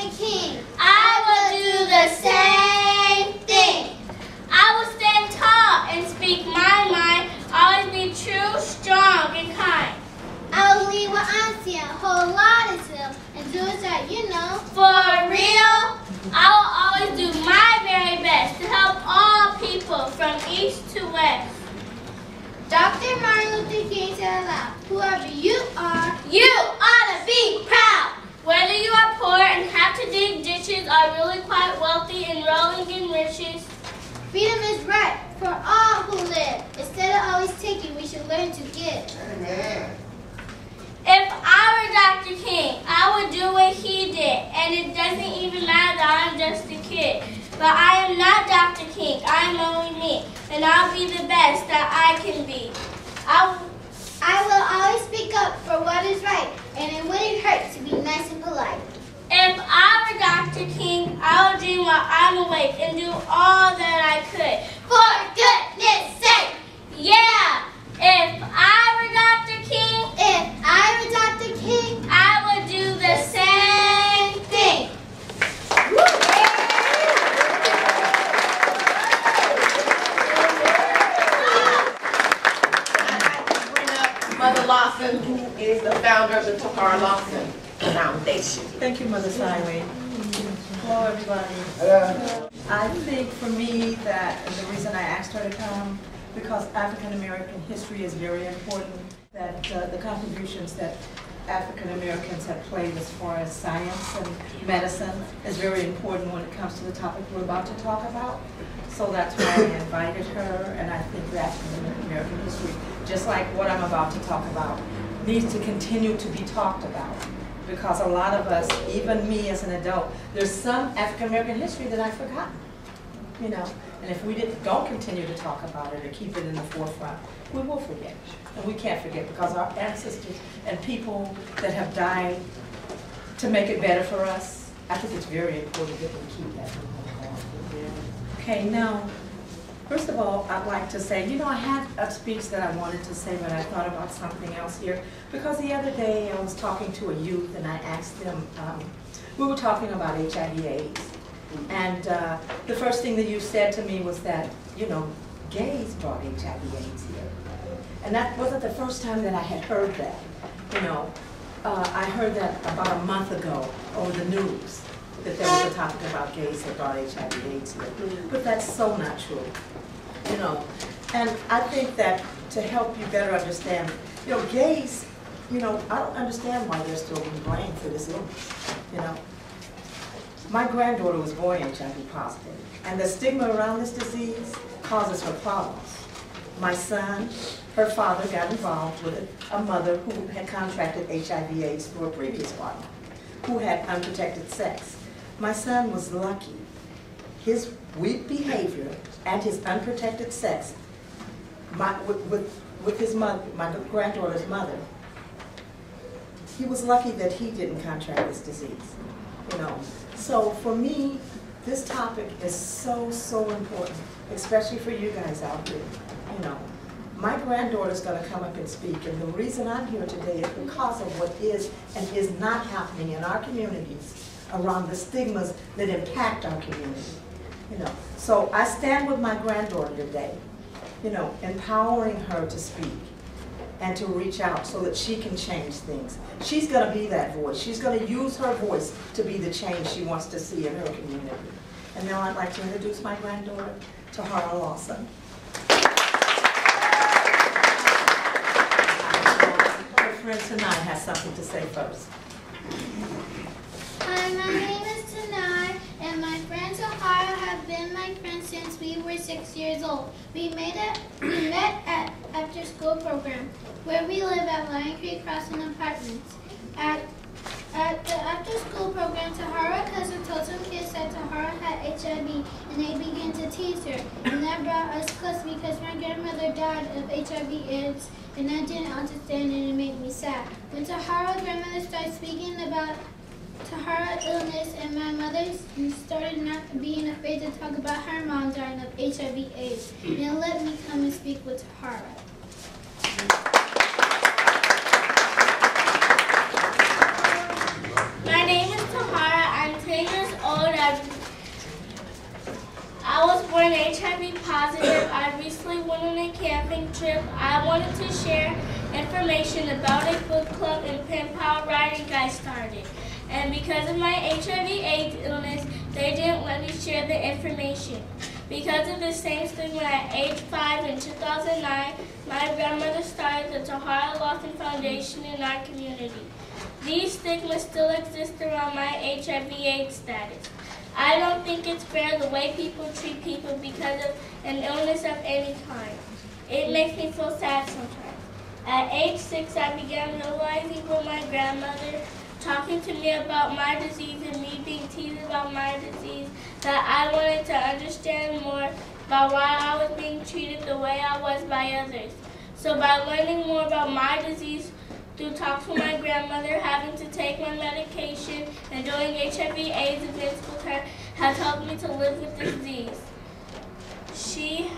Dr. King, I will do the same thing. I will stand tall and speak my mind, always be true, strong, and kind. I will lead what I'm seeing, hold lot of them, and do it that you know. For real, I will always do my very best to help all people from east to west. Dr. Martin Luther King said aloud, whoever you ought to be proud. Whether you are poor and have to dig ditches or really quite wealthy and rolling in riches, freedom is right for all who live. Instead of always taking, we should learn to give. Amen. If I were Dr. King, I would do what he did, and it doesn't even matter that I'm just a kid. But I am not Dr. King, I am only me, and I'll be the best that I can be. I will always speak up for what is right, and it wouldn't hurt to be nice and polite. If I were Dr. King, I would dream while I'm awake and do all that I could. For goodness sake! Yeah! If I were Dr. King, I would do the same thing. Mother Lawson, who is the founder of the tahara15 Foundation. Thank you, Mother Syway. Hello, everybody. Hello. I think for me that the reason I asked her to come, because African American history is very important, that the contributions that African Americans have played as far as science and medicine is very important when it comes to the topic we're about to talk about. So that's why I invited her, and I think that African American history, just like what I'm about to talk about, needs to continue to be talked about. Because a lot of us, even me as an adult, there's some African American history that I've forgotten, you know. And if we don't continue to talk about it or keep it in the forefront, we will forget. And we can't forget because our ancestors and people that have died to make it better for us, I think it's very important that we keep that going. Okay, now, first of all, I'd like to say, you know, I had a speech that I wanted to say, but I thought about something else here. Because the other day I was talking to a youth and I asked them, we were talking about HIV/AIDS. And the first thing the youth said to me was that, you know, gays brought HIV/AIDS here. And that wasn't the first time that I had heard that. You know, I heard that about a month ago over the news, that there was a topic about gays that brought HIV/AIDS here. But that's so not true, you know. And I think that to help you better understand, you know, gays, you know, I don't understand why they're still being blamed for this illness, you know. My granddaughter was born HIV positive, and the stigma around this disease causes her problems. My son, her father got involved with a mother who had contracted HIV/AIDS through a previous partner, who had unprotected sex. My son was lucky. His weak behavior and his unprotected sex with his mother, my granddaughter's mother, he was lucky that he didn't contract this disease, you know. So for me, this topic is so, so important, especially for you guys out there, you know. My granddaughter's going to come up and speak, and the reason I'm here today is because of what is and is not happening in our communities around the stigmas that impact our community, you know. So I stand with my granddaughter today, you know, empowering her to speak and to reach out so that she can change things. She's going to be that voice. She's going to use her voice to be the change she wants to see in her community. And now I'd like to introduce my granddaughter, tahara15. Her friend Tanai has something to say first. Hi, my name is Tanai, and my friend Tahara have been my friends since we were 6 years old. We met at after-school program, where we live at Lion Creek Crossing Apartments. At the after-school program, Tahara's cousin told some kids that Tahara had HIV, and they began to tease her. And that brought us close because my grandmother died of HIV/AIDS, and I didn't understand, and it made me sad. When Tahara's grandmother started speaking about Tahara's illness, and my mother started not being afraid to talk about her mom dying of HIV/AIDS, and let me come and speak with Tahara. My name is Tahara. I'm 10 I'm HIV positive. I recently went on a camping trip. I wanted to share information about a book club and pen pal writing I started. And because of my HIV/AIDS illness, they didn't let me share the information. Because of the same stigma at age 5 in 2009, my grandmother started the Tahara15 Foundation in our community. These stigmas still exist around my HIV/AIDS status. I don't think it's fair the way people treat people because of an illness of any kind. It makes me feel sad sometimes. At age 6, I began realizing with my grandmother talking to me about my disease and me being teased about my disease that I wanted to understand more about why I was being treated the way I was by others. So by learning more about my disease through talks with my grandmother, having to take my medication, and doing HIV/AIDS events with her has helped me to live with the disease. She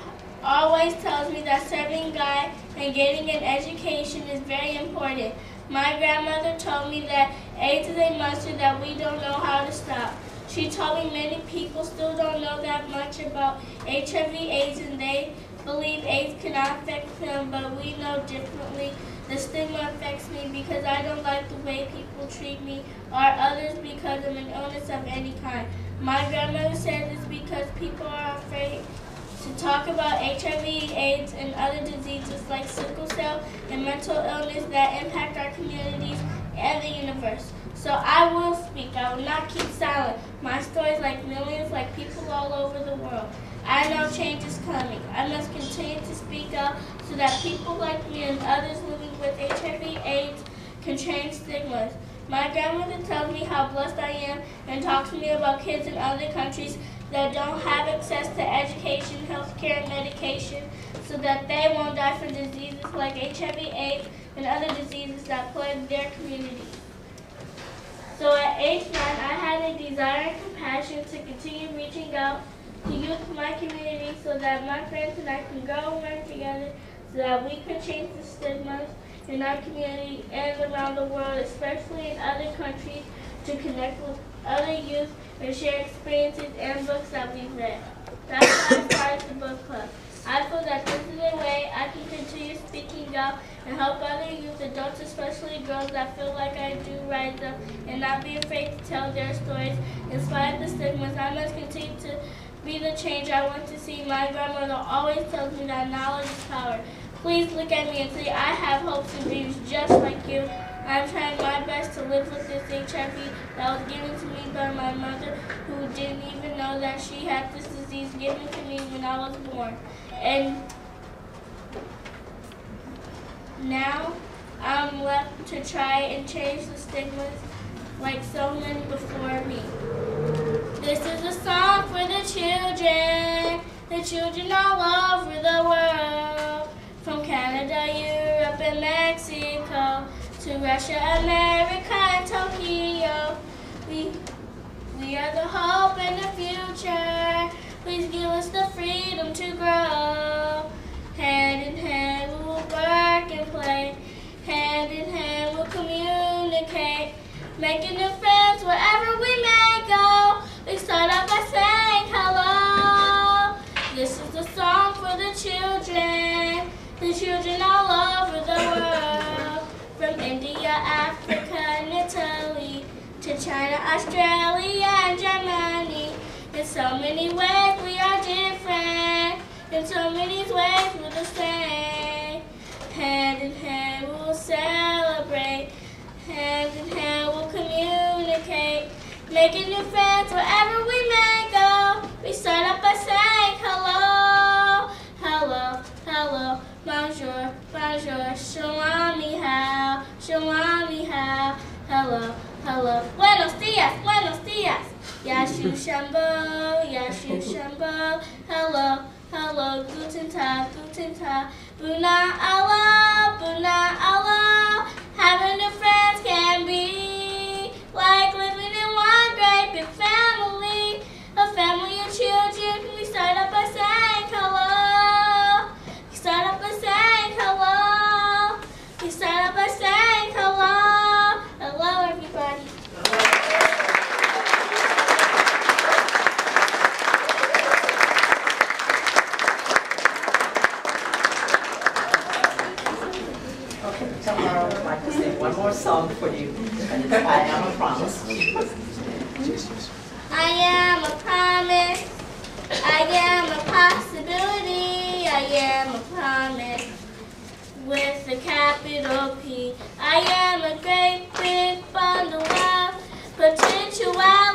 always tells me that serving God and getting an education is very important. My grandmother told me that AIDS is a monster that we don't know how to stop. She told me many people still don't know that much about HIV/AIDS and they believe AIDS cannot affect them, but we know differently. The stigma affects me because I don't like the way people treat me or others because of an illness of any kind. My grandmother said it's because people are afraid to talk about HIV/AIDS and other diseases like sickle cell and mental illness that impact our communities and the universe. So I will speak. I will not keep silent. My story is like millions, like people all over the world. I know change is coming. I must continue to speak out so that people like me and others living with HIV/AIDS can change stigmas. My grandmother tells me how blessed I am and talks to me about kids in other countries that don't have access to education, healthcare, and medication so that they won't die from diseases like HIV/AIDS and other diseases that plague their communities. So at age 9, I had a desire and compassion to continue reaching out to youth in my community so that my friends and I can grow and learn together so that we can change the stigmas in our community and around the world, especially in other countries, to connect with other youth and share experiences and books that we've read. That's why I started the book club. I feel that this is a way I can continue speaking out and help other youth, adults, especially girls that feel like I do, rise up and not be afraid to tell their stories. In spite of the stigmas, I must continue to be the change I want to see. My grandmother always tells me that knowledge is power. Please look at me and say I have hopes and dreams just like you. I'm trying my best to live with this HIV that was given to me by my mother, who didn't even know that she had this disease given to me when I was born. And now I'm left to try and change the stigmas like so many before me. This is a song for the children all over the world, from Canada, Europe, and Mexico, to Russia, America, and Tokyo. We are the hope and the future. Please give us the freedom to grow. Hand in hand we will work and play. Hand in hand we'll communicate, making new friends wherever we may go. We start out by saying hello. This is the song for the children all over the world, from India, Africa, and Italy, to China, Australia, and Germany. In so many ways we are different, in so many ways we're the same. Hand in hand we will celebrate, hand in hand we'll communicate, making new friends wherever we may go. We start up by saying hello, hello, hello, bonjour, bonjour, shalom ni hao, hello, hello, buenos dias, yashu shambo, hello, hello, guten tag, buna Allah, having new friends can be like living in one great big family, a family of children. We start up by saying hello, we start up by saying hello, we start up by saying hello, hello everybody. you. I am a promise. I am a promise. I am a possibility. I am a promise with a capital P. I am a great big bundle of potentiality.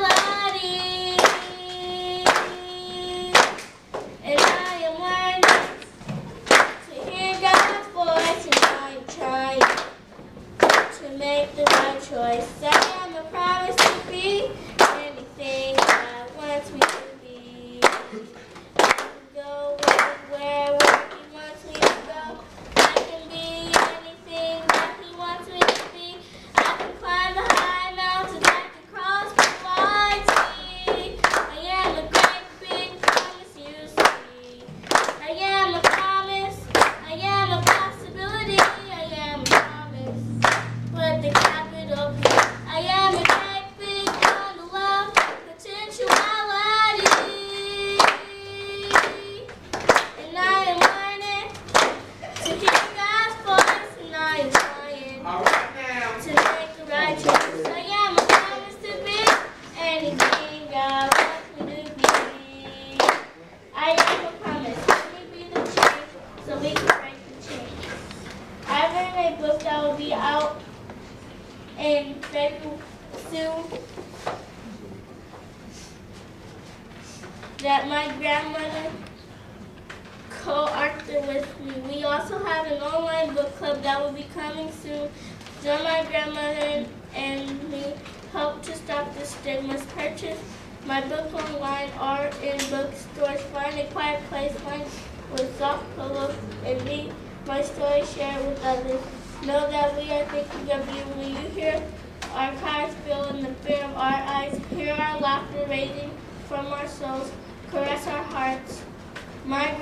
And I am learning to hear God's voice, and I am trying to make the right choice. I am a promise to be anything God wants me to be. I can go where He wants me to go. I can be anything that He wants me to be. I can climb the high mountains. I can cross the wide sea. I am a great big promise, you see. I am a promise. I am a possibility. I am a promise with the capital P. I am a great big bundle of potentiality. And I am learning to hear God's voice, and I am trying All right now. to make the right choice. I am a promise to be anything God wants me to be. I am a promise. Let me be the change so we can break the chain. I've written a book that will be out in February soon that my grandmother co-authored with me. We also have an online book club that will be coming soon. Join my grandmother and me help to stop the stigmas. Purchase my book online or in bookstores. Find a quiet place, find with soft pillows, and read my story, share it with others. Know that we are thinking of you. When you hear our cries feel in the fear of our eyes, hear our laughter raising from our souls, caress our hearts. My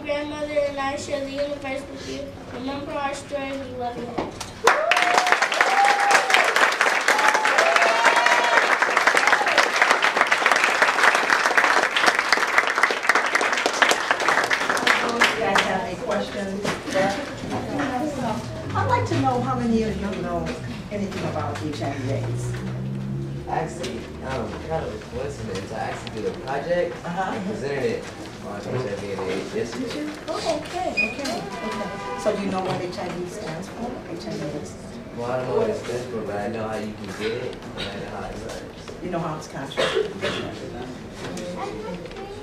grandmother and I share the universe with you. Remember our story. We love you all. You guys have any questions? I'd like to know how many of you know anything about HIV/AIDS. Actually, kind of a coincidence. I actually did a project and presented it on HIV/AIDS yesterday. Oh, okay. So do you know what HIV stands for? HIV/AIDS. Well, I don't know what it stands for, but I know how you can get it, and I know how it works. You know how it's contracted.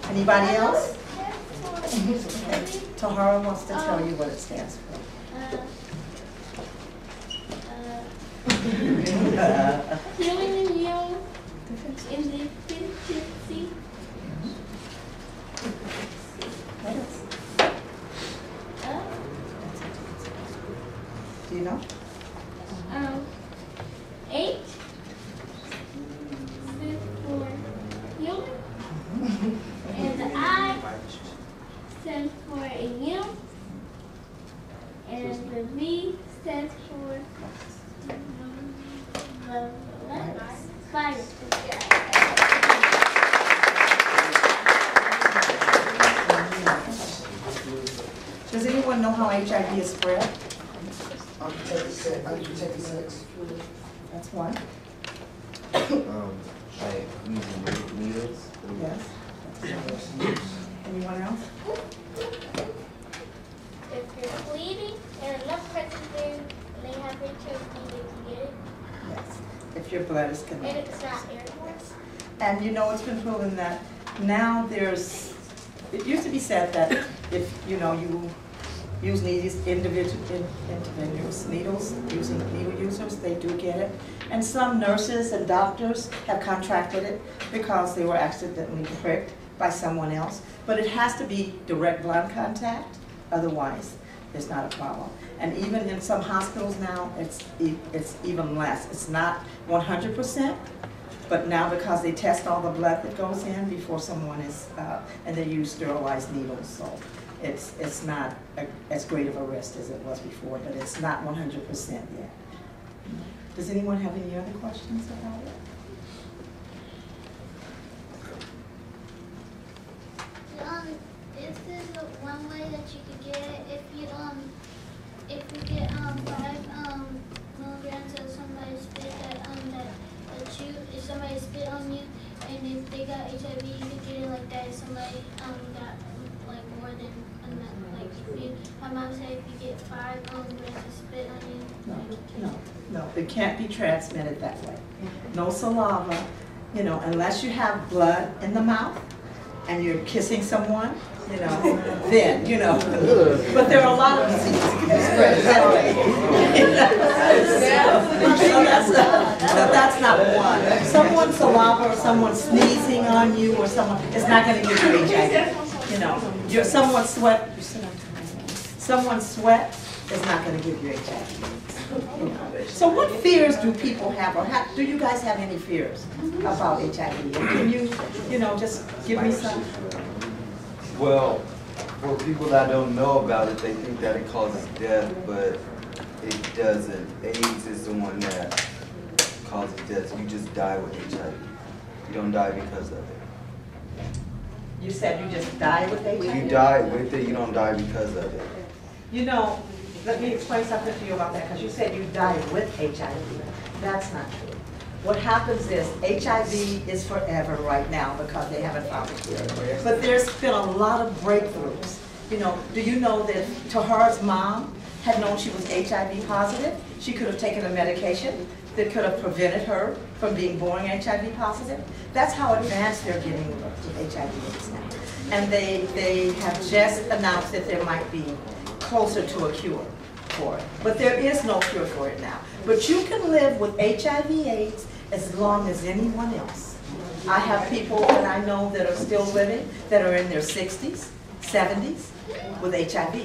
Anybody else? Tahara wants to tell you what it stands for. Human immune deficiency. What else? Do you know? H stands for human, and the I stands for immune, and the V stands for virus. Does anyone know how HIV is spread? Hepatitis. That's one. Like using needles. Yes. Anyone else? If you're bleeding and enough person's there and they have HIV, they can get it. Yes. If your blood is And connected. it's not airborne. And you know, it's been proven that now it used to be said that if, you use individual needles, using needle users, they do get it. And some nurses and doctors have contracted it because they were accidentally pricked by someone else. But it has to be direct blood contact, otherwise it's not a problem. And even in some hospitals now, it's even less. It's not 100%, but now because they test all the blood that goes in before someone is, and they use sterilized needles, so it's not as great of a risk as it was before, but it's not 100% yet. Does anyone have any other questions about it? This is one way that you could get it if you get 5 milligrams of some got HIV, you could get it like that if somebody got like more than enough. Like if you, my mom said if you get 5 grams of spit on you. No, it can't be transmitted that way. No saliva, you know, unless you have blood in the mouth and you're kissing someone, you know, then, you know. But there are a lot of diseases that can be spread that way. So that's not one. Someone's saliva or someone sneezing on you or someone, it's not going to give you HIV. You know, someone's sweat is not going to give you HIV. So what fears do people have, or do you guys have any fears about HIV? And can you know, just give me some? Well, for people that don't know about it, they think that it causes death, but it doesn't. AIDS is the one that causes death. You just die with HIV. You don't die because of it. You said you just die with HIV? You die with it, you don't die because of it. You know, let me explain something to you about that, because you said you died with HIV. That's not true. What happens is HIV is forever right now because they haven't found a cure. But there's been a lot of breakthroughs. You know, do you know that Tahara's mom had known she was HIV positive? She could have taken a medication that could have prevented her from being born HIV positive. That's how advanced they're getting with HIV/AIDS now. And they have just announced that there might be closer to a cure for it. But there is no cure for it now. But you can live with HIV/AIDS as long as anyone else. I have people that I know that are still living, that are in their 60s, 70s with HIV,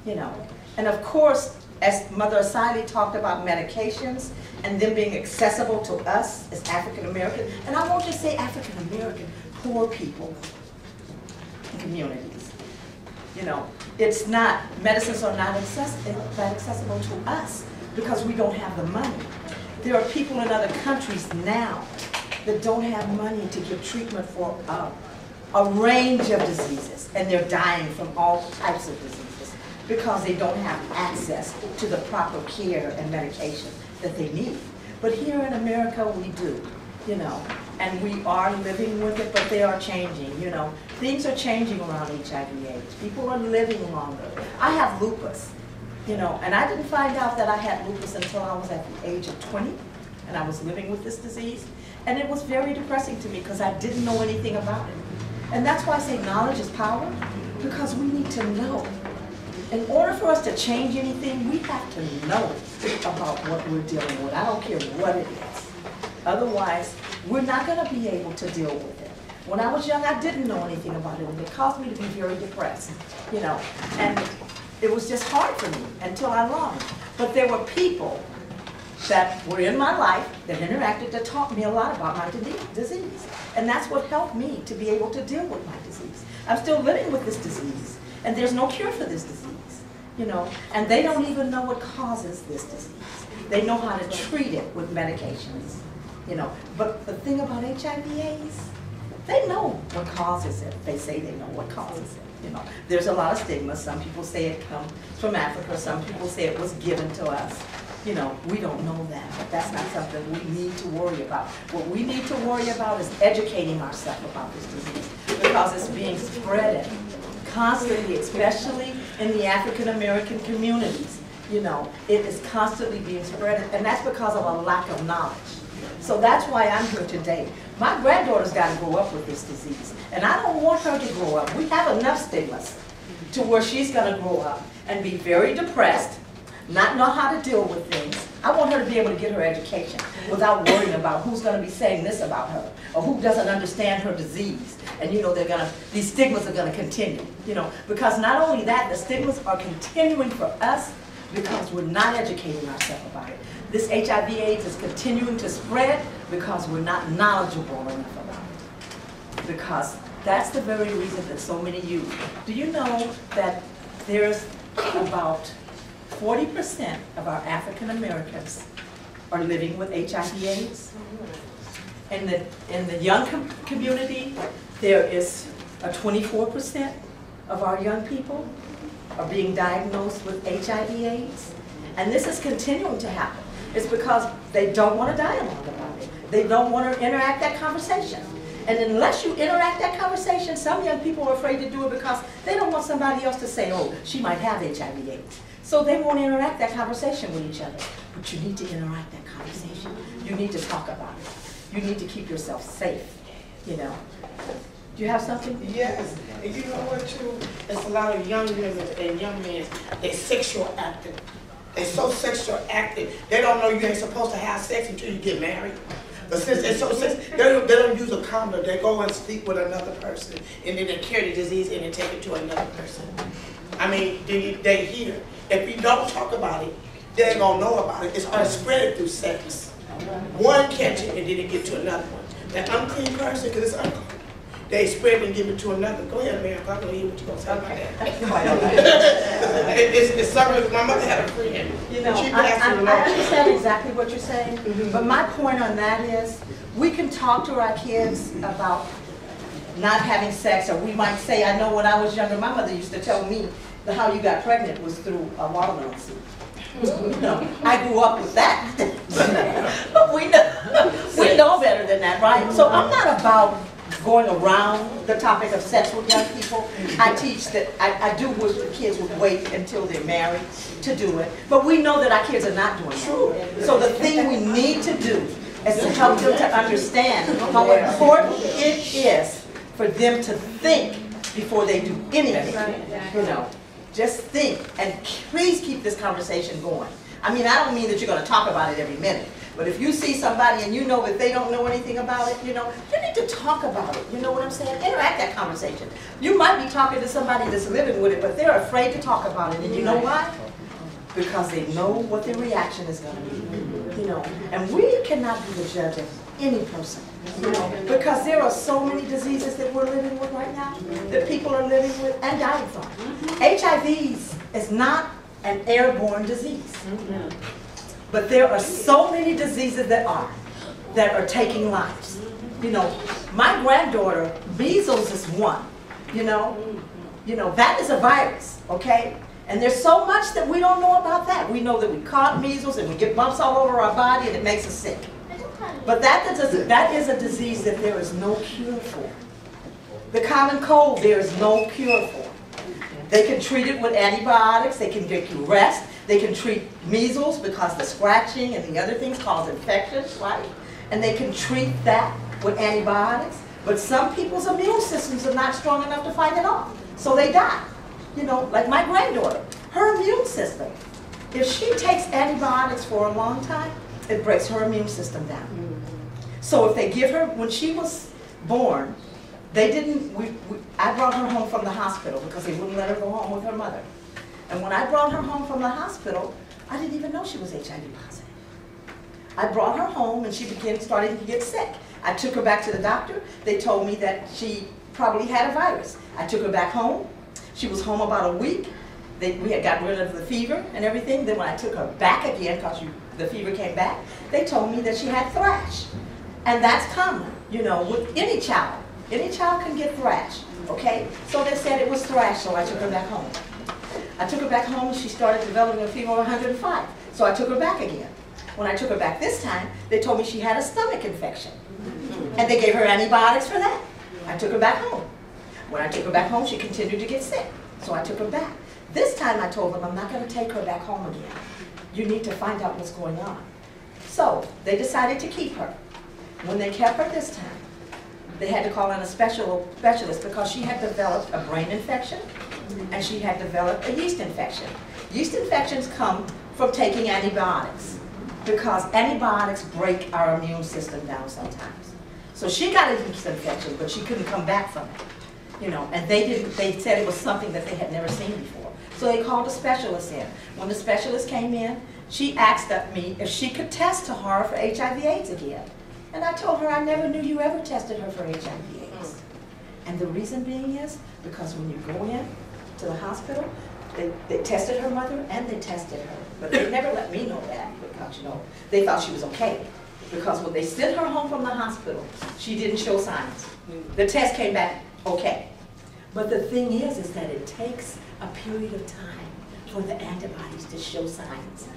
you know. And of course, as Mother Asili talked about medications and them being accessible to us as African American, and I won't just say African American, poor people in communities. You know, it's not, medicines are not accessible to us because we don't have the money. There are people in other countries now that don't have money to give treatment for a range of diseases, and they're dying from all types of diseases because they don't have access to the proper care and medication that they need. But here in America, we do, you know, and we are living with it, but they are changing, you know. Things are changing around HIV/AIDS. People are living longer. I have lupus, you know, and I didn't find out that I had lupus until I was at the age of 20, and I was living with this disease. And it was very depressing to me because I didn't know anything about it. And that's why I say knowledge is power, because we need to know. In order for us to change anything, we have to know about what we're dealing with. I don't care what it is. Otherwise, we're not going to be able to deal with it. When I was young, I didn't know anything about it, and it caused me to be very depressed, you know. And it was just hard for me until I learned. But there were people that were in my life that interacted that taught me a lot about my disease. And that's what helped me to be able to deal with my disease. I'm still living with this disease, and there's no cure for this disease, you know. And they don't even know what causes this disease. They know how to treat it with medications, you know. But the thing about HIV/AIDS, they know what causes it. They say they know what causes it, you know. There's a lot of stigma. Some people say it comes from Africa. Some people say it was given to us. You know, we don't know that, but that's not something we need to worry about. What we need to worry about is educating ourselves about this disease, because it's being spread constantly, especially in the African American communities. You know, it is constantly being spread, and that's because of a lack of knowledge. So that's why I'm here today. My granddaughter's got to grow up with this disease, and I don't want her to grow up. We have enough stigmas to where she's going to grow up and be very depressed, not know how to deal with things. I want her to be able to get her education without worrying about who's going to be saying this about her or who doesn't understand her disease. And you know, these stigmas are going to continue, you know, because not only that, the stigmas are continuing for us because we're not educating ourselves about it. This HIV/AIDS is continuing to spread because we're not knowledgeable enough about it. Because that's the very reason that so many youth. Do you know that there's about 40% of our African Americans are living with HIV/AIDS. In the young community, there is a 24% of our young people are being diagnosed with HIV/AIDS. And this is continuing to happen. It's because they don't want to dialogue about it. They don't want to interact that conversation. And unless you interact that conversation, some young people are afraid to do it because they don't want somebody else to say, oh, she might have HIV/AIDS. So they won't interact that conversation with each other. But you need to interact that conversation. You need to talk about it. You need to keep yourself safe, you know. Do you have something? Yes, and you know what too? It's a lot of young women and young men, they're sexual active. They're so sexual active, they don't know you ain't supposed to have sex until you get married. But since they're so sexual, they don't use a condom, they go and sleep with another person, and then they carry the disease and they take it to another person. I mean, they hear. If you don't talk about it, they ain't gonna know about it. It's gonna spread it through sex. One catch it and then it get to another one. That unclean person, because it's unclean. They spread it and give it to another. Go ahead, ma'am. I'm gonna hear what you're gonna say about that. It's something. My mother had a friend. You know, I understand exactly what you're saying, but my point on that is, we can talk to our kids about not having sex, or we might say, I know when I was younger, my mother used to tell me that how you got pregnant was through a watermelon seed. You know, I grew up with that. But we know better than that, right? So I'm not about going around the topic of sex with young people. I teach that I do wish the kids would wait until they're married to do it. But we know that our kids are not doing that. So the thing we need to do is to help them to understand how important it is for them to think before they do anything. You know, just think, and please keep this conversation going. I mean, I don't mean that you're going to talk about it every minute. But if you see somebody and you know that they don't know anything about it, you know, you need to talk about it. You know what I'm saying? Interact that conversation. You might be talking to somebody that's living with it, but they're afraid to talk about it. And you know why? Because they know what their reaction is going to be. You know, and we cannot be the judge of any person. You know, because there are so many diseases that we're living with right now, that people are living with and dying from. HIV is not an airborne disease. But there are so many diseases that are taking lives. You know, my granddaughter, measles is one. You know, that is a virus, okay? And there's so much that we don't know about that. We know that we caught measles and we get bumps all over our body and it makes us sick. But that is a disease that there is no cure for. The common cold, there is no cure for. They can treat it with antibiotics, they can get you rest. They can treat measles because the scratching and the other things cause infections, right? And they can treat that with antibiotics. But some people's immune systems are not strong enough to fight it off. So they die. You know, like my granddaughter, her immune system, if she takes antibiotics for a long time, it breaks her immune system down. So if they give her, when she was born, they didn't, I brought her home from the hospital because they wouldn't let her go home with her mother. And when I brought her home from the hospital, I didn't even know she was HIV positive. I brought her home and she started to get sick. I took her back to the doctor. They told me that she probably had a virus. I took her back home. She was home about a week. We had gotten rid of the fever and everything. Then when I took her back again, because the fever came back, they told me that she had thrush. And that's common, you know, with any child. Any child can get thrush, okay? So they said it was thrush, so I took her back home. I took her back home and she started developing a fever of 105. So I took her back again. When I took her back this time, they told me she had a stomach infection. And they gave her antibiotics for that. I took her back home. When I took her back home, she continued to get sick. So I took her back. This time I told them, I'm not going to take her back home again. You need to find out what's going on. So they decided to keep her. When they kept her this time, they had to call in a specialist because she had developed a brain infection and she had developed a yeast infection. Yeast infections come from taking antibiotics because antibiotics break our immune system down sometimes. So she got a yeast infection, but she couldn't come back from it. You know, and they said it was something that they had never seen before. So they called a specialist in. When the specialist came in, she asked me if she could test to her for HIV/AIDS again. And I told her I never knew you ever tested her for HIV/AIDS. And the reason being is because when you go in to the hospital, they tested her mother and they tested her. But they never let me know that because, you know, they thought she was okay. Because when they sent her home from the hospital, she didn't show signs. The test came back okay. But the thing is that it takes a period of time for the antibodies to show signs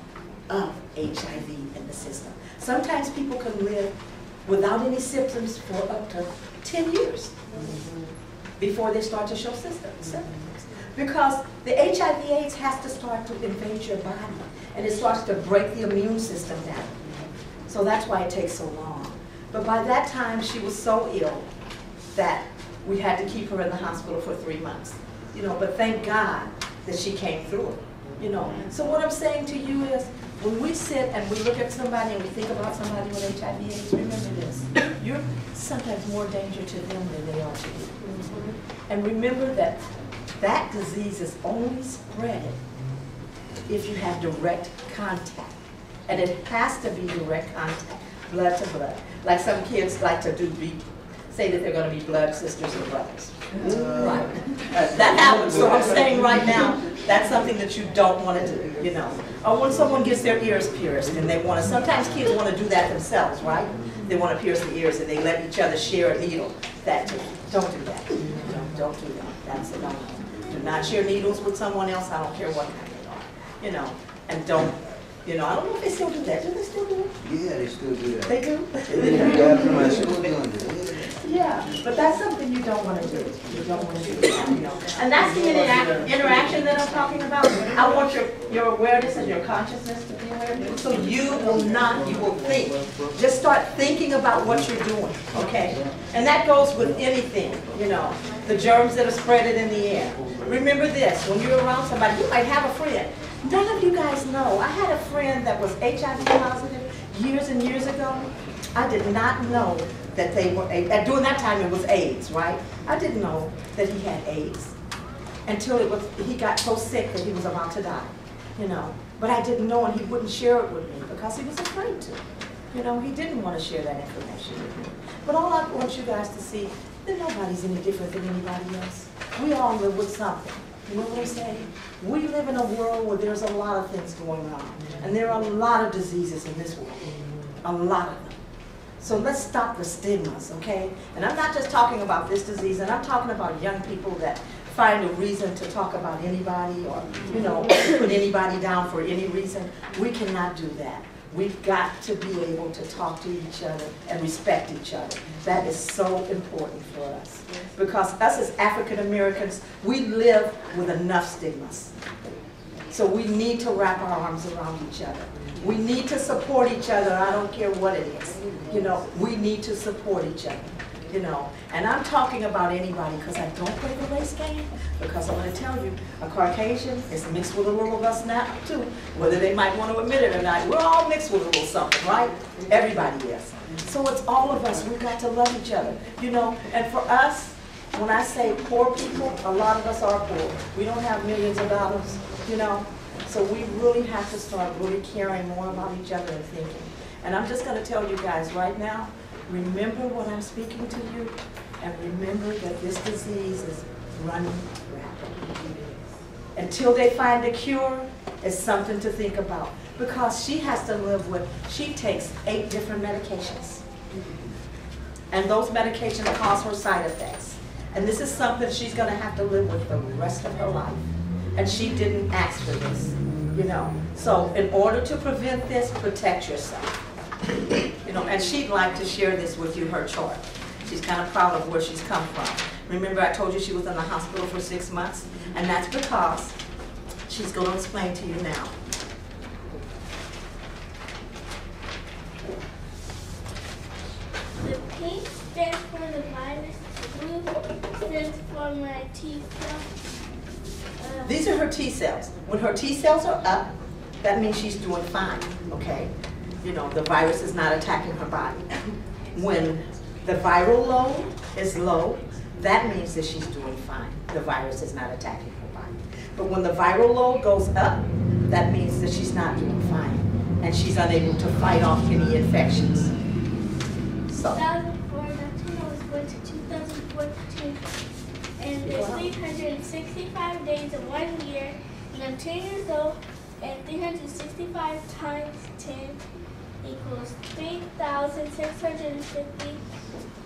of HIV in the system. Sometimes people can live without any symptoms for up to 10 years before they start to show symptoms. Because the HIV/AIDS has to start to invade your body, and it starts to break the immune system down. So that's why it takes so long. But by that time, she was so ill that we had to keep her in the hospital for 3 months. You know, but thank God that she came through it. You know, so what I'm saying to you is, when we sit and we look at somebody and we think about somebody with HIV/AIDS, remember this: you're sometimes more danger to them than they are to you. And remember that that disease is only spread if you have direct contact. And it has to be direct contact, blood to blood. Like some kids like to do, say that they're going to be blood sisters and brothers. Right. That happens. So I'm saying right now, that's something that you don't want to do, you know. Or when someone gets their ears pierced and they want to, sometimes kids want to do that themselves, right? They want to pierce the ears and they let each other share a needle. That too. Don't do that. Don't do that. That's a no-no. Do not share needles with someone else. I don't care what kind they are. You know, and don't, you know, I don't know if they still do that. Do they still do it? Yeah, they still do that. They do? Yeah, pretty much still doing it. Yeah, but that's something you don't want to do. You don't want to do that, you know. And that's the interaction that I'm talking about. I want your awareness and your consciousness to be aware. So you will not, you will think. Just start thinking about what you're doing, okay? And that goes with anything, you know. The germs that are spreaded in the air. Remember this, when you're around somebody, you might have a friend. None of you guys know. I had a friend that was HIV positive years and years ago. I did not know that they were, during that time it was AIDS, right? I didn't know that he had AIDS until he got so sick that he was about to die, you know. But I didn't know, and he wouldn't share it with me because he was afraid to. You know, he didn't want to share that information with me. But all I want you guys to see, that nobody's any different than anybody else. We all live with something. You know what I'm saying? We live in a world where there's a lot of things going on. And there are a lot of diseases in this world. A lot of them. So let's stop the stigmas, okay? And I'm not just talking about this disease, and I'm talking about young people that find a reason to talk about anybody or, you know, put anybody down for any reason. We cannot do that. We've got to be able to talk to each other and respect each other. That is so important for us. Because us as African Americans, we live with enough stigmas. So we need to wrap our arms around each other. We need to support each other. I don't care what it is. You know, we need to support each other. You know, and I'm talking about anybody because I don't play the race game. Because I'm going to tell you, a Caucasian is mixed with a little of us now too. Whether they might want to admit it or not, we're all mixed with a little something, right? Everybody is. So it's all of us. We've got to love each other. You know, and for us, when I say poor people, a lot of us are poor. We don't have millions of dollars, you know. So we really have to start really caring more about each other and thinking. And I'm just going to tell you guys right now, remember when I'm speaking to you, and remember that this disease is running rapidly. Until they find a cure, it's something to think about. Because she has to live with, she takes 8 different medications. And those medications cause her side effects. And this is something she's going to have to live with the rest of her life. And she didn't ask for this, you know. So in order to prevent this, protect yourself. You know, and she'd like to share this with you, her chart. She's kind of proud of where she's come from. Remember I told you she was in the hospital for 6 months? And that's because she's going to explain to you now. The pink stands for the virus, the blue stands for my T cells. These are her T cells. When her T cells are up, that means she's doing fine, okay? You know, the virus is not attacking her body. When the viral load is low, that means that she's doing fine. The virus is not attacking her body. But when the viral load goes up, that means that she's not doing fine. And she's unable to fight off any infections. So. 2004, that's when I was born to 2014. And there's 365 days in 1 year. And I'm 10 years old. And 365 times 10 equals 3,650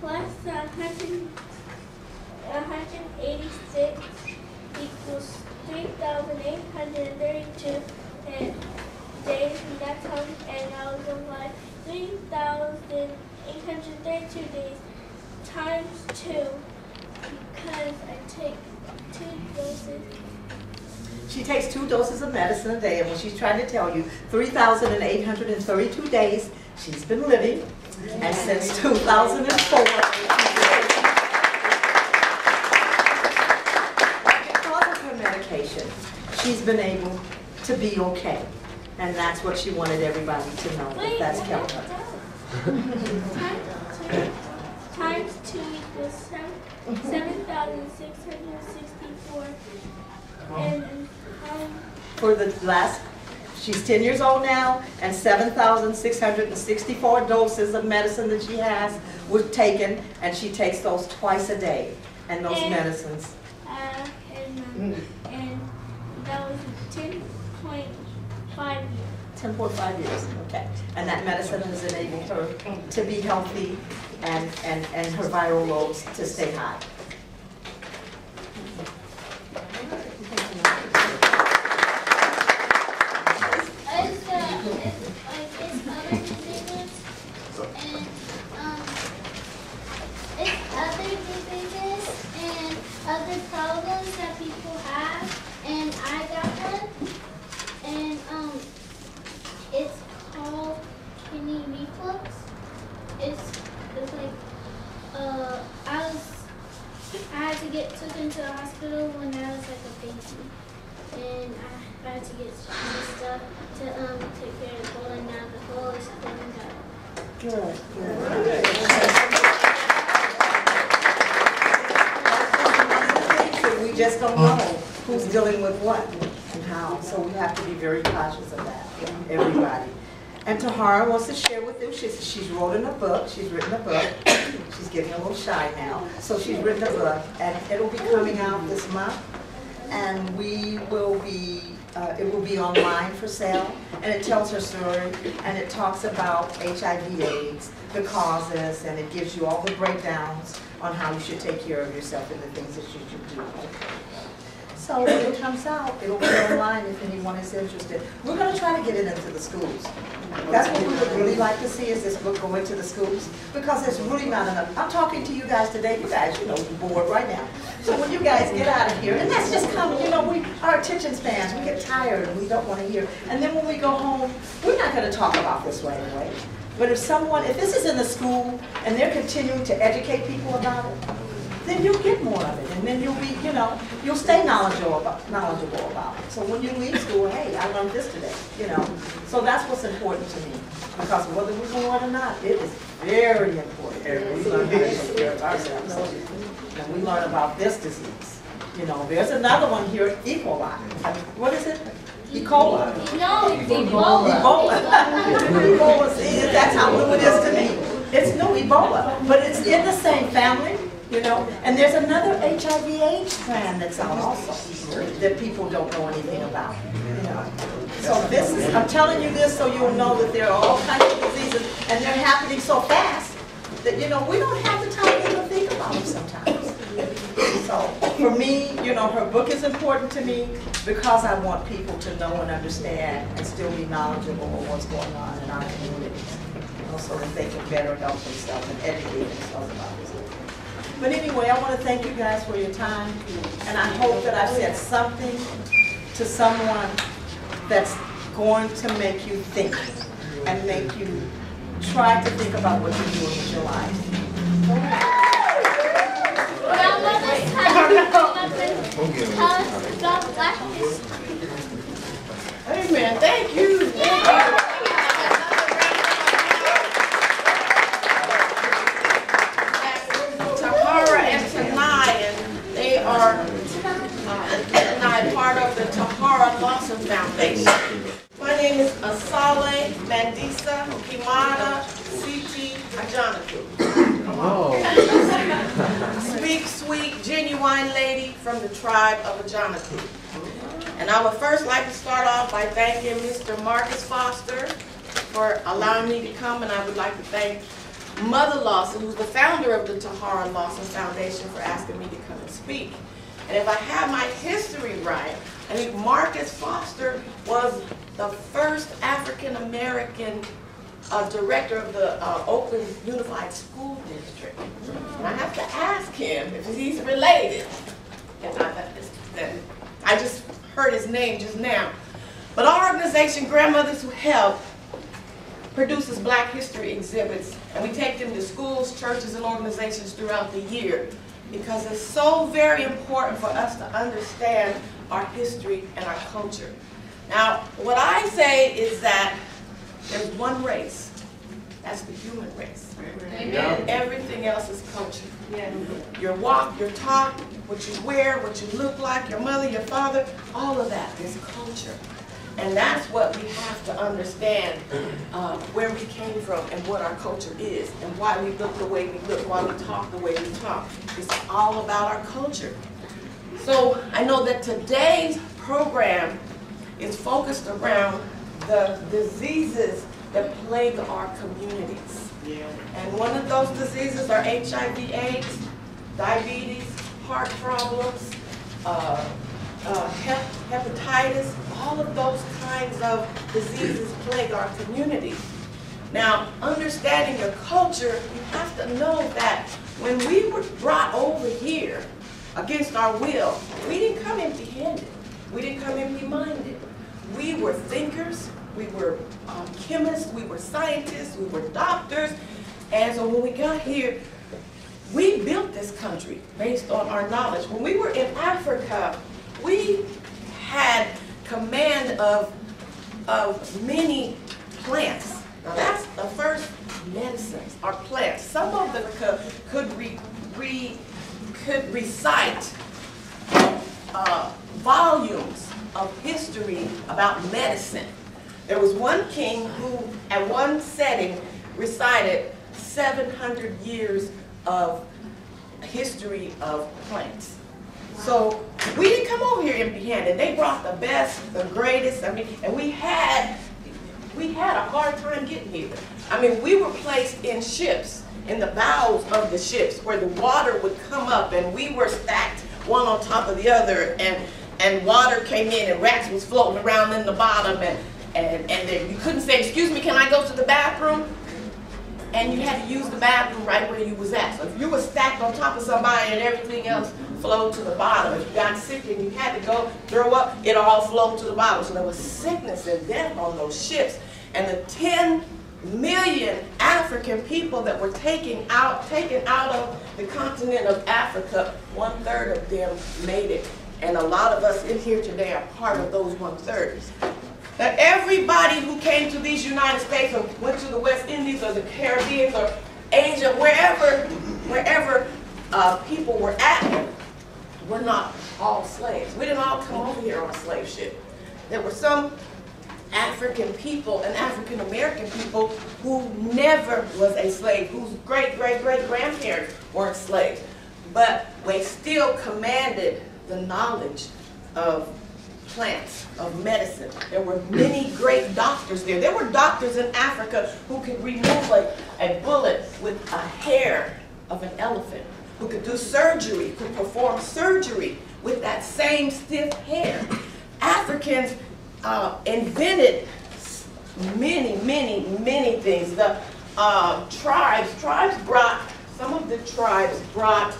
plus 186 equals 3,832 days from that time, and I was alive 3,832 days times 2 because I take 2 doses. She takes 2 doses of medicine a day, and when she's trying to tell you 3,832 days she's been living, and since 2004, because of her medication, she's been able to be okay. And that's what she wanted everybody to know, that that's kept her. Times 2 equals 7,664. And For the last, she's 10 years old now, and 7,664 doses of medicine that she has was taken, and she takes those twice a day. And those medicines. And that was 10.5 years. 10.5 years, okay. And that medicine has enabled her to be healthy and her viral loads to stay high. Other problems that people have, and I got one, and it's called kidney reflux. It's like I had to get took into the hospital when I was like a baby, and I had to get some stuff to take care of the hole, and now the hole is cleaned up. Good. We just don't know who's dealing with what and how, so we have to be very cautious of that, everybody. And Tahara wants to share with you, she's written a book, she's getting a little shy now, so she's written a book, and it'll be coming out this month, and it will be online for sale, and it tells her story, and it talks about HIV/AIDS, the causes, and it gives you all the breakdowns on how you should take care of yourself and the things that you should do. So when it comes out, it'll be online if anyone is interested. We're going to try to get it into the schools. That's what we would really like to see, is this book go into the schools, because there's really not enough. I'm talking to you guys today. You guys, you're bored right now. So when you guys get out of here, and that's just coming, our attention spans, we get tired and we don't want to hear. And then when we go home, we're not going to talk about this right away. But if this is in the school and they're continuing to educate people about it, then you'll get more of it, and then you'll be, you'll stay knowledgeable about it. So when you leave school, hey, I learned this today, So that's what's important to me, because whether we're going or not, it is very important. We learn how to take care of ourselves, and we learn about this disease. There's another one here, E. coli. What is it? E. coli. No, Ebola. Ebola, see, that's how new it is to me. It's new Ebola, but it's in the same family. And there's another HIV/AIDS strand that's out also that people don't know anything about. So I'm telling you this so you'll know that there are all kinds of diseases, and they're happening so fast that we don't have the time to even think about them sometimes. So for me, her book is important to me because I want people to know and understand and still be knowledgeable of what's going on in our communities, so that they can better help themselves and educate themselves about this. But anyway, I want to thank you guys for your time, and I hope that I've said something to someone that's going to make you think and make you try to think about what you're doing with your life. Grandmother's tell us about Black history. Amen. Thank you. Part of the Tahara15 Foundation. My name is Asale Mandisa Kimana Siti Ajanatu. Speak sweet, genuine lady from the tribe of Ajanatu. And I would first like to start off by thanking Mr. Marcus Foster for allowing me to come, and I would like to thank Mother Lawson, who's the founder of the Tahara15 Foundation, for asking me to come and speak. And if I have my history right, I think Marcus Foster was the first African-American director of the Oakland Unified School District. And I have to ask him if he's related. And I just heard his name just now. But our organization, Grandmothers Who Help, produces Black History exhibits, and we take them to schools, churches, and organizations throughout the year because it's so very important for us to understand our history and our culture. Now, what I say is that there's one race. That's the human race. Amen. Everything else is culture. Yeah. Your walk, your talk, what you wear, what you look like, your mother, your father, all of that is culture. And that's what we have to understand, where we came from and what our culture is and why we look the way we look, why we talk the way we talk. It's all about our culture. So I know that today's program is focused around the diseases that plague our communities. Yeah. And one of those diseases are HIV/AIDS, diabetes, heart problems, hepatitis, all of those kinds of diseases plague our community. Now, understanding your culture, you have to know that when we were brought over here against our will, we didn't come empty-handed. We didn't come empty-minded. We were thinkers, we were chemists, we were scientists, we were doctors, and so when we got here, we built this country based on our knowledge. When we were in Africa, we had command of many plants. Now that's the first medicines, our plants. Some of them could recite volumes of history about medicine. There was one king who, at one setting, recited 700 years of history of plants. So we didn't come over here empty-handed. They brought the best, the greatest. I mean, and we had a hard time getting here. I mean, we were placed in ships, in the bows of the ships, where the water would come up, and we were stacked one on top of the other, and water came in, and rats was floating around in the bottom, and then you couldn't say, "Excuse me, can I go to the bathroom?" And you had to use the bathroom right where you was at. So if you were stacked on top of somebody and everything else flowed to the bottom, if you got sick and you had to go throw up, it all flowed to the bottom. So there was sickness and death on those ships. And the 10 million African people that were taken out of the continent of Africa, 1/3 of them made it. And a lot of us in here today are part of those 1/3. That everybody who came to these United States or went to the West Indies or the Caribbean or Asia, wherever people were at, were not all slaves. We didn't all come over here on a slave ship. There were some African people and African American people who never was a slave, whose great-great-great-grandparents weren't slaves. But they still commanded the knowledge of plants, of medicine. There were many great doctors there. There were doctors in Africa who could remove a bullet with a hair of an elephant, who could do surgery, could perform surgery with that same stiff hair. Africans invented many things. The some of the tribes brought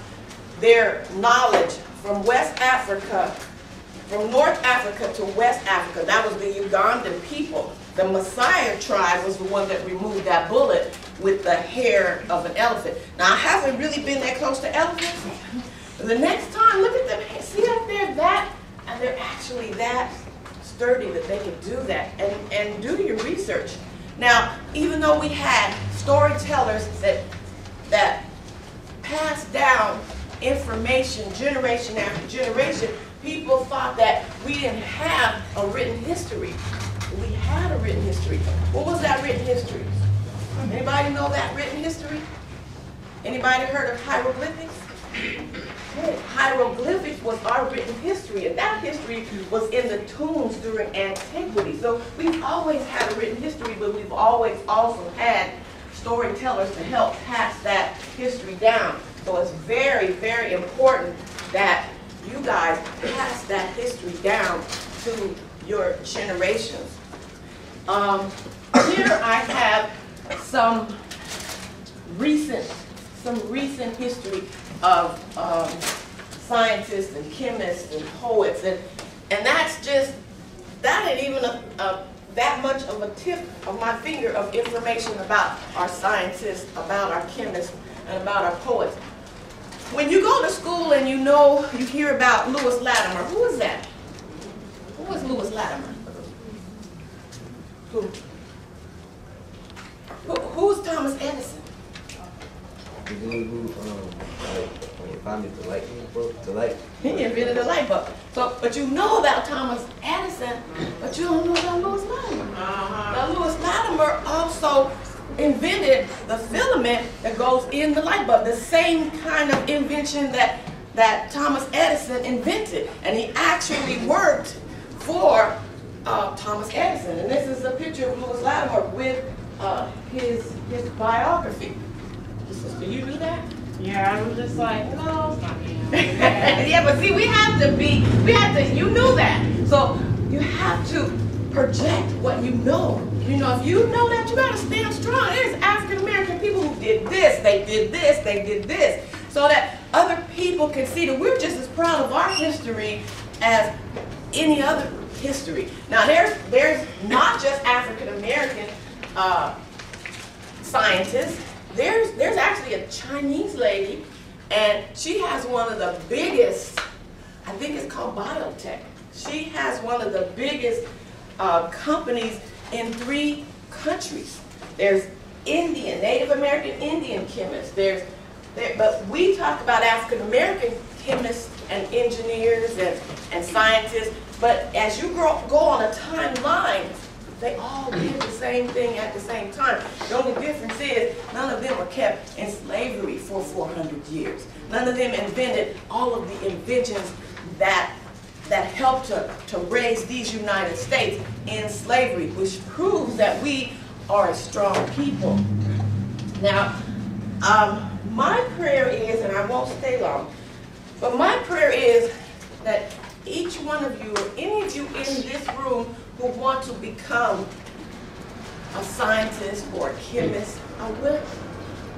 their knowledge from West Africa, from North Africa to West Africa. That was the Ugandan people. The Maasai tribe was the one that removed that bullet with the hair of an elephant. Now, I haven't really been that close to elephants. The next time, look at them. See that they're actually that sturdy that they could do that. And do your research. Now, even though we had storytellers that passed down information generation after generation, people thought that we didn't have a written history. We had a written history. What was that written history? Anybody know that written history? Anybody heard of hieroglyphics? Hieroglyphics was our written history, and that history was in the tombs during antiquity. So we've always had a written history, but we've always also had storytellers to help pass that history down. So it's very, very important that you guys pass that history down to your generations. Here I have some recent history of scientists and chemists and poets, and that ain't even that much of a tip of my finger of information about our scientists, about our chemists, and about our poets. When you go to school and you hear about Lewis Latimer, who is that? Who was Lewis Latimer? Who's Thomas Edison? The dude who founded the light bulb, He invented the light bulb. So, but you know about Thomas Edison, but you don't know about Lewis Latimer. Now, Lewis Latimer also invented the filament that goes in the light bulb, the same kind of invention that Thomas Edison invented. And he actually worked for Thomas Edison. And this is a picture of Lewis Latimer with his biography. Sister, you do that? Yeah, I was just like, no, it's not me. Yeah, but see, you knew that. So you have to project what you know. You know, if you know that, you gotta stand strong. There's African American people who did this, they did this, they did this. So that other people can see that we're just as proud of our history as any other history. Now there's not just African American scientists. There's actually a Chinese lady, and she has one of the biggest, I think it's called biotech. She has one of the biggest companies in 3 countries. There's Native American Indian chemists. But we talk about African American chemists and engineers and scientists. But as you go on a timeline, they all did the same thing at the same time. The only difference is none of them were kept in slavery for 400 years. None of them invented all of the inventions that helped to raise these United States in slavery, which proves that we are a strong people. Now, my prayer is, and I won't stay long, but my prayer is that each one of you, or any of you in this room who want to become a scientist or a chemist, will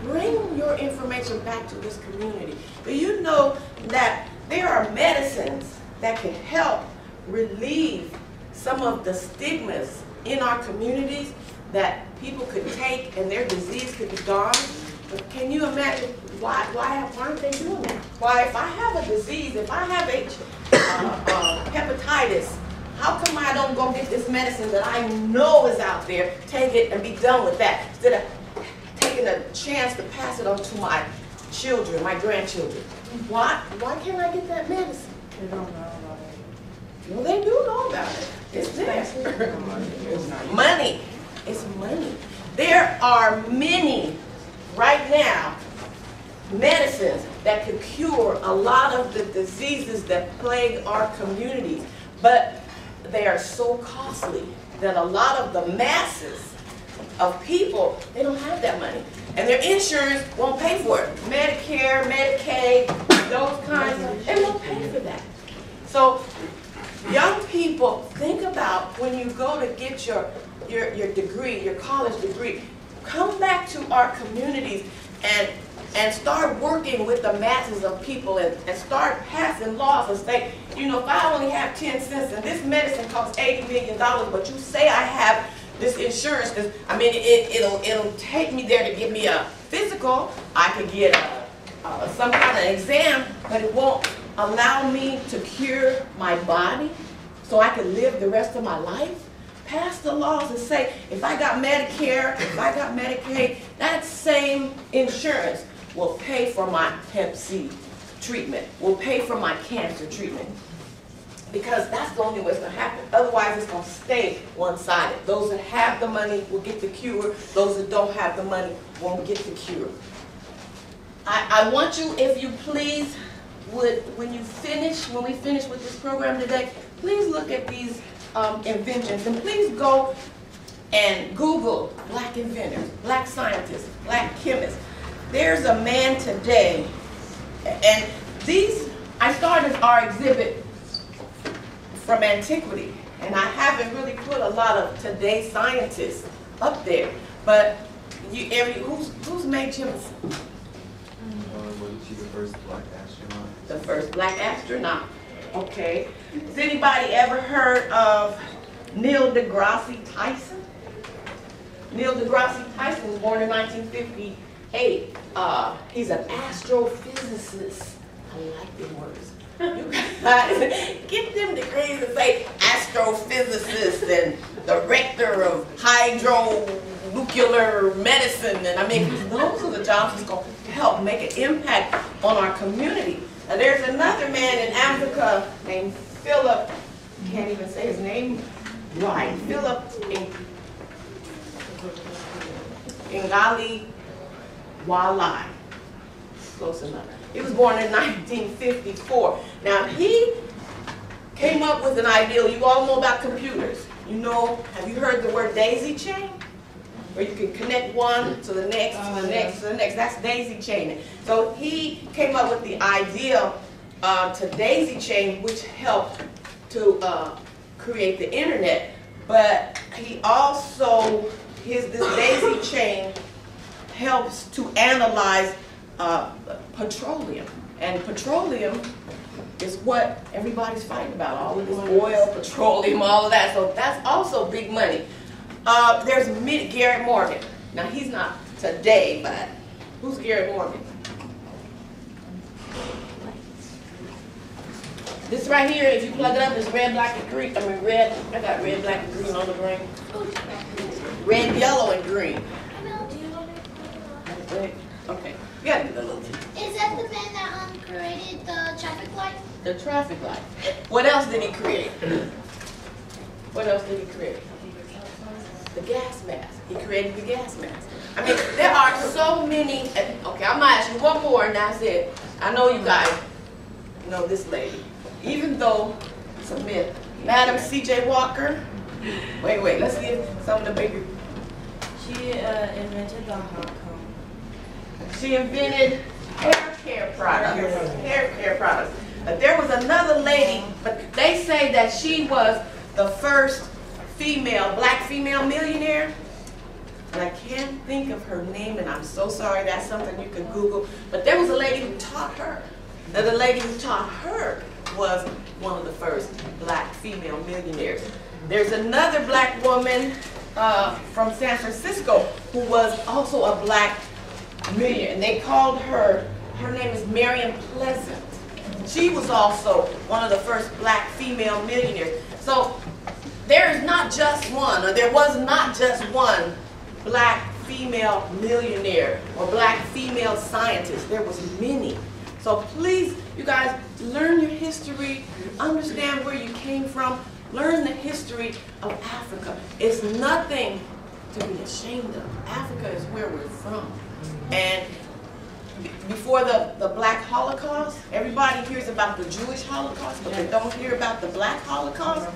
bring your information back to this community. Do you know that there are medicines that can help relieve some of the stigmas in our communities that people could take and their disease could be gone? But can you imagine why aren't they doing that? Why, if I have a disease, if I have hepatitis, how come I don't go get this medicine that I know is out there, take it and be done with that, instead of taking a chance to pass it on to my children, my grandchildren? Why can't I get that medicine? They don't know about it. Well, they do know about it. It's there. Money. It's money. There are many, right now, medicines that could cure a lot of the diseases that plague our communities, but they are so costly that a lot of the masses of people, they don't have that money. And their insurance won't pay for it. Medicare, Medicaid, those kinds of, they won't pay for that. So young people, think about when you go to get your degree, your college degree, come back to our communities and start working with the masses of people and start passing laws and say, you know, if I only have 10 cents and this medicine costs $80 million, but you say I have this insurance, because I mean, it'll take me there to give me a physical, I could get some kind of exam, but it won't allow me to cure my body so I can live the rest of my life. Pass the laws and say, if I got Medicare, if I got Medicaid, that same insurance will pay for my Hep C treatment, will pay for my cancer treatment. Because that's the only way it's going to happen. Otherwise, it's going to stay one-sided. Those that have the money will get the cure. Those that don't have the money won't get the cure. I want you, if you please, when we finish with this program today, please look at these inventions, and please go and Google black inventors, black scientists, black chemists. There's a man today, and I started our exhibit from antiquity, and I haven't really put a lot of today's scientists up there, but who's Mae Jemison? Wasn't she the first black astronaut? The first black astronaut. Okay. Has anybody ever heard of Neil deGrasse Tyson? Neil deGrasse Tyson was born in 1958. He's an astrophysicist. I like them words. You guys get them degrees and say astrophysicist and director of hydronuclear medicine. And I mean, those are the jobs that's going to help make an impact on our community. And there's another man in Africa named Philip, can't even say his name right, Philip Ngali Walai. Close enough. He was born in 1954. Now he came up with an idea. You all know about computers. You know, have you heard the word daisy chain? Where you can connect one to the next, to the next, to the next. That's daisy chaining. So he came up with the idea to daisy chain, which helped to create the internet. But he also, this daisy chain helps to analyze petroleum. And petroleum is what everybody's fighting about. All of this oil, petroleum, all of that. So that's also big money. There's Garrett Morgan. Now he's not today, but who's Garrett Morgan? This right here, if you plug it up, is red, black, and green. I mean red, I got red, black, and green on the brain. Red, yellow, and green. Okay, you gotta do the little thing. Is that the man that created the traffic light? The traffic light. What else did he create? What else did he create? The gas mask. He created the gas mask. I mean, there are so many. Okay, I'm gonna ask you one more, and that's it. I know you guys know this lady, even though it's a myth. Madam C.J. Walker. Wait. Let's get some of the bigger. She invented the hot comb. She invented hair care products. There was another lady, but they say that she was the first black female millionaire. And I can't think of her name, and I'm so sorry. That's something you can Google. But there was a lady who taught her. And the lady who taught her was one of the first black female millionaires. There's another black woman from San Francisco who was also a black millionaire, and they called her name is Marion Pleasant. She was also one of the first black female millionaires. So there is not just one, or there was not just one black female millionaire or black female scientist. There was many. So please, you guys, learn your history, understand where you came from, learn the history of Africa. It's nothing to be ashamed of. Africa is where we're from. And before the Black Holocaust, everybody hears about the Jewish Holocaust, but they don't hear about the Black Holocaust.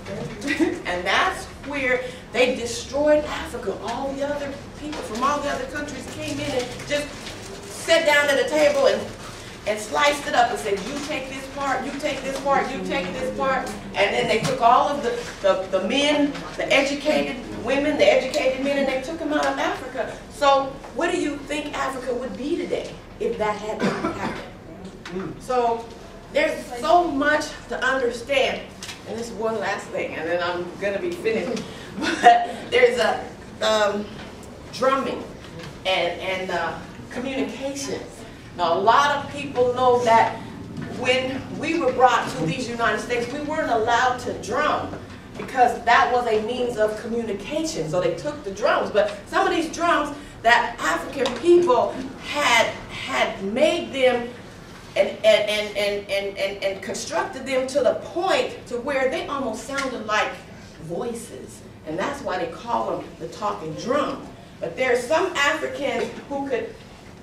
And that's where they destroyed Africa. All the other people from all the other countries came in and just sat down at a table and sliced it up and said, you take this part, you take this part, you take this part. And then they took all of the men, the educated women, the educated men, and they took them out of Africa. So what do you think Africa would be today if that had not happened? So there's so much to understand. And this is one last thing, and then I'm going to be finished. But there's a drumming and communications. Now, a lot of people know that when we were brought to these United States, we weren't allowed to drum because that was a means of communication. So they took the drums. But some of these drums that African people had made them and constructed them to the point to where they almost sounded like voices. And that's why they call them the talking drum. But there are some Africans who could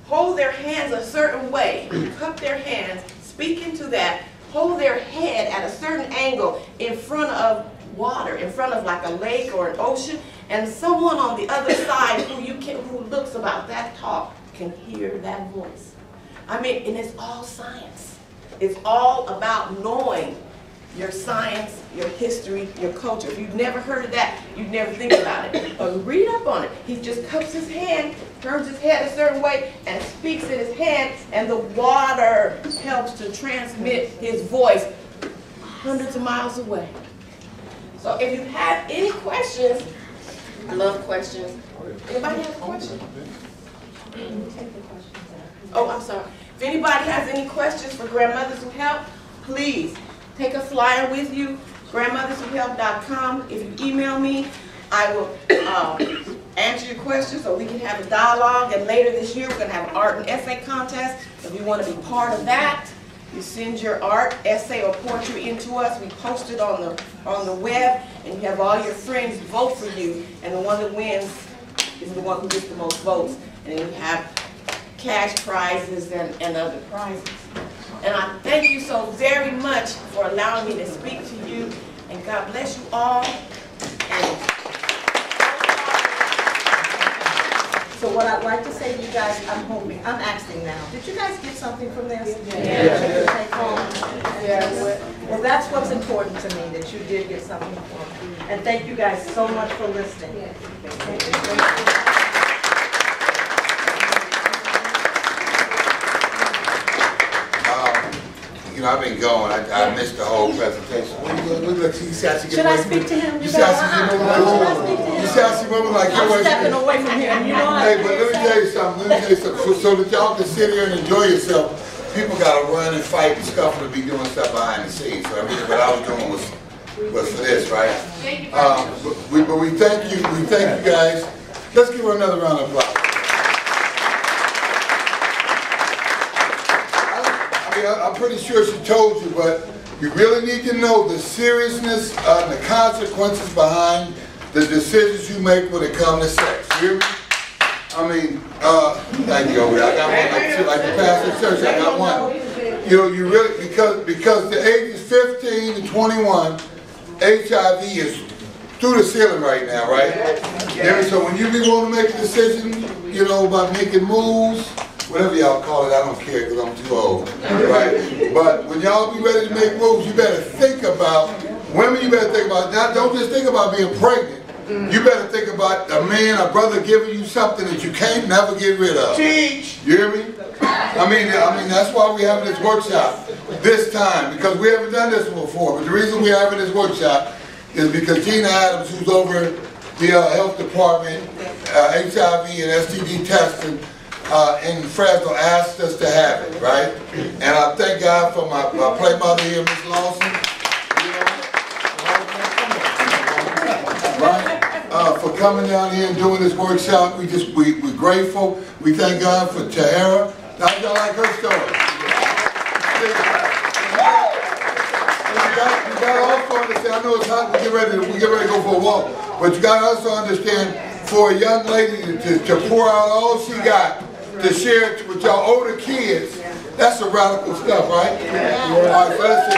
hold their hands a certain way, cup their hands, speak into that, hold their head at a certain angle in front of water, in front of like a lake or an ocean, and someone on the other side who looks about that tall can hear that voice. I mean, and it's all science. It's all about knowing your science, your history, your culture. If you've never heard of that, you'd never think about it. But read up on it. He just cups his hand, turns his head a certain way, and speaks in his hand, and the water helps to transmit his voice hundreds of miles away. So if you have any questions, I love questions. Anybody have a question? Oh, I'm sorry. If anybody has any questions for Grandmothers Who Help, please take a flyer with you, grandmotherswhohelp.com. If you email me, I will answer your questions so we can have a dialogue. And later this year, we're going to have an art and essay contest. If you want to be part of that, you send your art, essay, or poetry into us. We post it on the web, and you have all your friends vote for you. And the one that wins is the one who gets the most votes. And then you have cash prizes and other prizes. And I thank you so very much for allowing me to speak to you. And God bless you all. And so what I'd like to say to you guys, I'm asking now, did you guys get something from this? Yeah. Take home? Yes. Well, that's what's important to me, that you did get something from me. And thank you guys so much for listening. Thank you. You know, I've been going. I missed the whole presentation. Should I speak to him? You see how she get over You see how she moving like I'm stepping away from him. You know how Hey, but let me tell you something. So that y'all can sit here and enjoy yourself, people got to run and fight and scuffle to be doing stuff behind the scenes. So everything what I was doing was for this, right? But we thank you. We thank you guys. Let's give her another round of applause. I'm pretty sure she told you, but you really need to know the seriousness and the consequences behind the decisions you make when it comes to sex. You hear me? I mean, thank you over there. I got one like the pastor church. I got one. You know, you really because the ages 15 to 21, HIV is through the ceiling right now, right? Yeah. So when you be wanting to make a decision, you know, about making moves. Whatever y'all call it, I don't care because I'm too old, right? But when y'all be ready to make moves, you better think about, women, you better think about, don't just think about being pregnant. You better think about a man, a brother giving you something that you can't never get rid of. Teach! You hear me? I mean, that's why we're having this workshop this time, because we haven't done this before. But the reason we're having this workshop is because Gina Adams, who's over the health department, HIV and STD testing, in Fresno asked us to have it, right? And I thank God for my play mother here, Ms. Lawson, right? For coming down here and doing this workshop. We're grateful. We thank God for Tahara. Now y'all like her story. You got to also understand, I know it's hot, we get ready to go for a walk, but you got to also understand, for a young lady to pour out all she got, to share it with y'all older kids, that's some radical stuff, right? All right, so let's